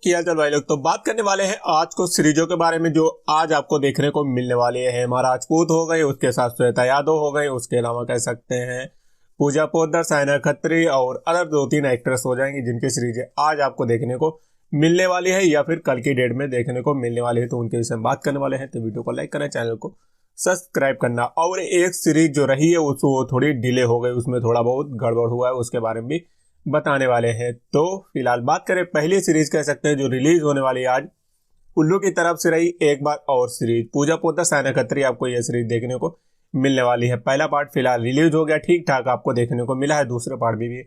क्या चल भाई लोग, तो बात करने वाले हैं आज को सीरीजों के बारे में जो आज आपको देखने को मिलने वाली है। हेमा राजपूत हो गई, उसके साथ श्वेता यादव हो गई, उसके अलावा कह सकते हैं पूजा पोद्दार, साइना खत्री और अदर 2-3 एक्ट्रेस हो जाएंगी जिनकी सीरीजें आज आपको देखने को मिलने वाली है या फिर कल की डेट में देखने को मिलने वाली है। तो उनके विषय में बात करने वाले हैं, तो वीडियो को लाइक करना, चैनल को सब्सक्राइब करना। और एक सीरीज जो रही है वो थोड़ी डिले हो गई, उसमें थोड़ा बहुत गड़बड़ हुआ है, उसके बारे में भी बताने वाले हैं। तो फिलहाल बात करें पहली सीरीज कह सकते हैं जो रिलीज होने वाली है आज, उल्लू की तरफ से रही एक बार और सीरीज पूजा पोद्दार साइना खत्री। आपको यह सीरीज देखने को मिलने वाली है। पहला पार्ट फिलहाल रिलीज हो गया, ठीक ठाक आपको देखने को मिला है। दूसरे पार्ट भी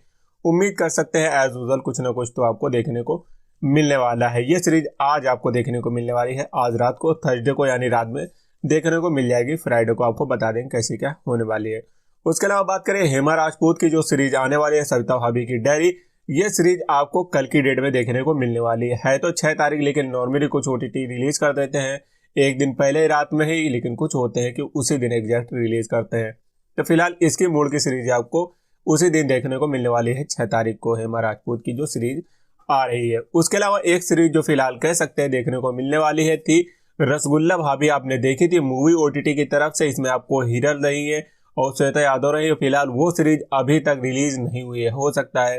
उम्मीद कर सकते हैं एज यूजुअल कुछ ना कुछ तो आपको देखने को मिलने वाला है। यह सीरीज आज आपको देखने को मिलने वाली है, आज रात को, थर्सडे को यानी रात में देखने को मिल जाएगी। फ्राइडे को आपको बता देंगे कैसी क्या होने वाली है। उसके अलावा बात करें हेमा राजपूत की जो सीरीज आने वाली है, सविता भाभी की डायरी, ये सीरीज आपको कल की डेट में देखने को मिलने वाली है। तो 6 तारीख, लेकिन नॉर्मली कुछ ओटीटी रिलीज कर देते हैं एक दिन पहले रात में ही, लेकिन कुछ होते हैं कि उसी दिन एग्जैक्ट रिलीज करते हैं। तो फिलहाल इसकी मूड की सीरीज आपको उसी दिन देखने को मिलने वाली है, 6 तारीख को हेमा राजपूत की जो सीरीज आ रही है। उसके अलावा एक सीरीज जो फिलहाल कह सकते हैं देखने को मिलने वाली है थी रसगुल्ला भाभी, आपने देखी थी मूवी ओटीटी की तरफ से। इसमें आपको हीरल रही है और श्वेता यादव रही है। फिलहाल वो सीरीज अभी तक रिलीज नहीं हुई है, हो सकता है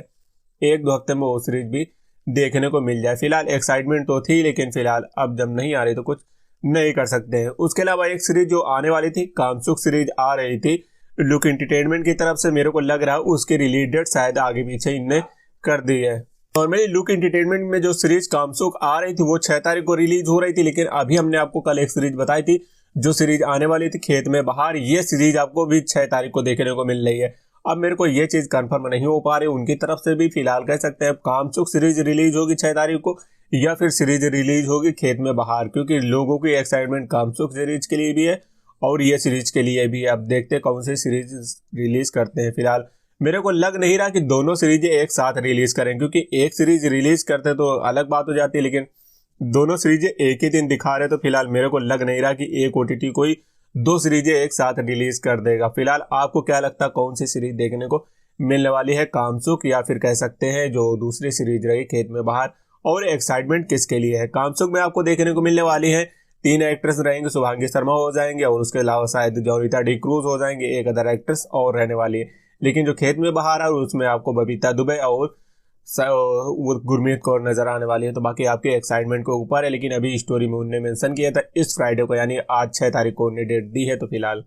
1-2 हफ्ते में वो सीरीज भी देखने को मिल जाए। फिलहाल एक्साइटमेंट तो थी, लेकिन फिलहाल अब जब नहीं आ रही तो कुछ नहीं कर सकते हैं। उसके अलावा एक सीरीज जो आने वाली थी, कामसुख सीरीज आ रही थी लुक एंटरटेनमेंट की तरफ से, मेरे को लग रहा है उसकी रिलीज डेट शायद आगे पीछे इनने कर दी है। नॉर्मली लुक एंटरटेनमेंट में जो सीरीज कामसुख आ रही थी वो 6 तारीख को रिलीज हो रही थी, लेकिन अभी हमने आपको कल एक सीरीज बताई थी जो सीरीज आने वाली थी खेत में बाहर, ये सीरीज आपको भी 6 तारीख को देखने को मिल रही है। अब मेरे को ये चीज कंफर्म नहीं हो पा रही उनकी तरफ से भी। फिलहाल कह सकते हैं कामसुख सीरीज रिलीज होगी 6 तारीख को या फिर सीरीज रिलीज होगी खेत में बाहर, क्योंकि लोगों की एक्साइटमेंट कामसुख सीरीज के लिए भी है और ये सीरीज के लिए भी। अब देखते हैं कौन सी सीरीज रिलीज करते हैं। फिलहाल मेरे को लग नहीं रहा कि दोनों सीरीज एक साथ रिलीज करें, क्योंकि एक सीरीज रिलीज करते तो अलग बात हो जाती है, लेकिन दोनों सीरीजें एक ही दिन दिखा रहे तो फिलहाल मेरे को लग नहीं रहा कि एक ओटीटी कोई 2 सीरीजें एक साथ रिलीज कर देगा। फिलहाल आपको क्या लगता है कौन सी सीरीज देखने को मिलने वाली है, कामसुख या फिर कह सकते हैं जो दूसरी सीरीज रही खेत में बाहर, और एक्साइटमेंट किसके लिए है? कामसुख में आपको देखने को मिलने वाली है 3 एक्ट्रेस रहेंगे, शुभांगी शर्मा हो जाएंगे और उसके अलावा शायद जॉनिता डी क्रूज हो जाएंगे, एक अदर एक्ट्रेस और रहने वाली है। लेकिन जो खेत में बाहर है उसमें आपको बबीता दुबे और गुरमीत कौर नजर आने वाली है। तो बाकी आपके एक्साइटमेंट के ऊपर है, लेकिन अभी स्टोरी में उन्होंने मेंशन किया था इस फ्राइडे को, यानी आज 6 तारीख को उन्हें डेट दी है। तो फिलहाल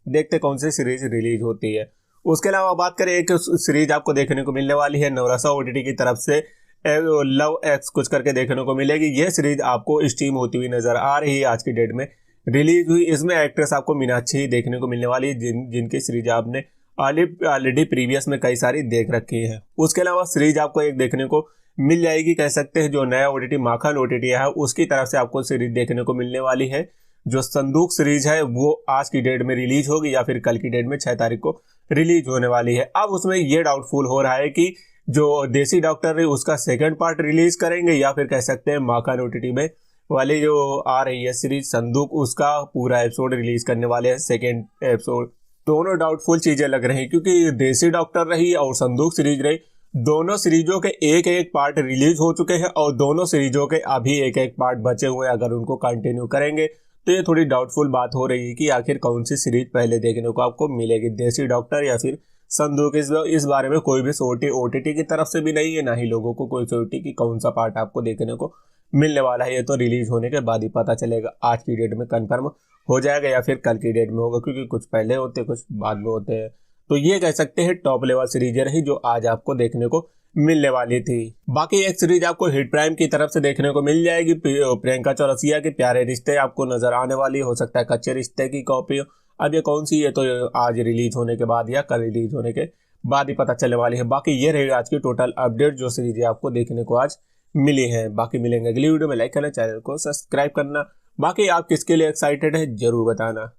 देखते कौन सी सीरीज रिलीज होती है। उसके अलावा बात करें एक सीरीज आपको देखने को मिलने वाली है नवरसा ओटीटी की तरफ से, लव एक्स कुछ करके देखने को मिलेगी। ये सीरीज आपको स्ट्रीम होती हुई नजर आ रही है, आज की डेट में रिलीज हुई। इसमें एक्ट्रेस आपको मीनाक्षी देखने को मिलने वाली है, जिनकी सीरीज आपने ऑलरेडी प्रीवियस में कई सारी देख रखी है। उसके अलावा सीरीज आपको एक देखने को मिल जाएगी, कह सकते हैं जो नया ओटीटी माखन ओटीटी है उसकी तरफ से आपको सीरीज देखने को मिलने वाली है। जो संदूक सीरीज है वो आज की डेट में रिलीज होगी या फिर कल की डेट में 6 तारीख को रिलीज होने वाली है। अब उसमें ये डाउटफुल हो रहा है कि जो देसी डॉक्टर है उसका सेकेंड पार्ट रिलीज करेंगे या फिर कह सकते हैं माखन ओटीटी में वाली जो आ रही है सीरीज संदूक, उसका पूरा एपिसोड रिलीज करने वाले हैं, सेकेंड एपिसोड। दोनों डाउटफुल चीजें लग रही हैं, क्योंकि देसी डॉक्टर रही और संदूक सीरीज रही, दोनों सीरीजों के एक पार्ट रिलीज हो चुके हैं और दोनों सीरीजों के अभी एक पार्ट बचे हुए हैं। अगर उनको कंटिन्यू करेंगे तो ये थोड़ी डाउटफुल बात हो रही है कि आखिर कौन सी सीरीज पहले देखने को आपको मिलेगी, देसी डॉक्टर या फिर संदूक। इस बारे में कोई भी सोटी ओटीटी की तरफ से भी नहीं है, ना ही लोगों को कोई सोटी कि कौन सा पार्ट आपको देखने को मिलने वाला है। ये तो रिलीज होने के बाद ही पता चलेगा, आज की डेट में कंफर्म हो जाएगा या फिर कल की डेट में होगा, क्योंकि कुछ पहले होते कुछ बाद में होते हैं। तो ये कह सकते हैं टॉप लेवल सीरीज रही जो आज आपको देखने को मिलने वाली थी। बाकी एक सीरीज आपको हिट प्राइम की तरफ से देखने को मिल जाएगी, प्रियंका चौरसिया के प्यारे रिश्ते आपको नजर आने वाली, हो सकता है कच्चे रिश्ते की कॉपी। अब ये कौन सी है तो आज रिलीज होने के बाद या कल रिलीज होने के बाद ही पता चलने वाली है। बाकी ये रहेगा आज की टोटल अपडेट जो सीरीज आपको देखने को आज मिली है। बाकी मिलेंगे अगली वीडियो में, लाइक करना, चैनल को सब्सक्राइब करना। बाकी आप किसके लिए एक्साइटेड है जरूर बताना।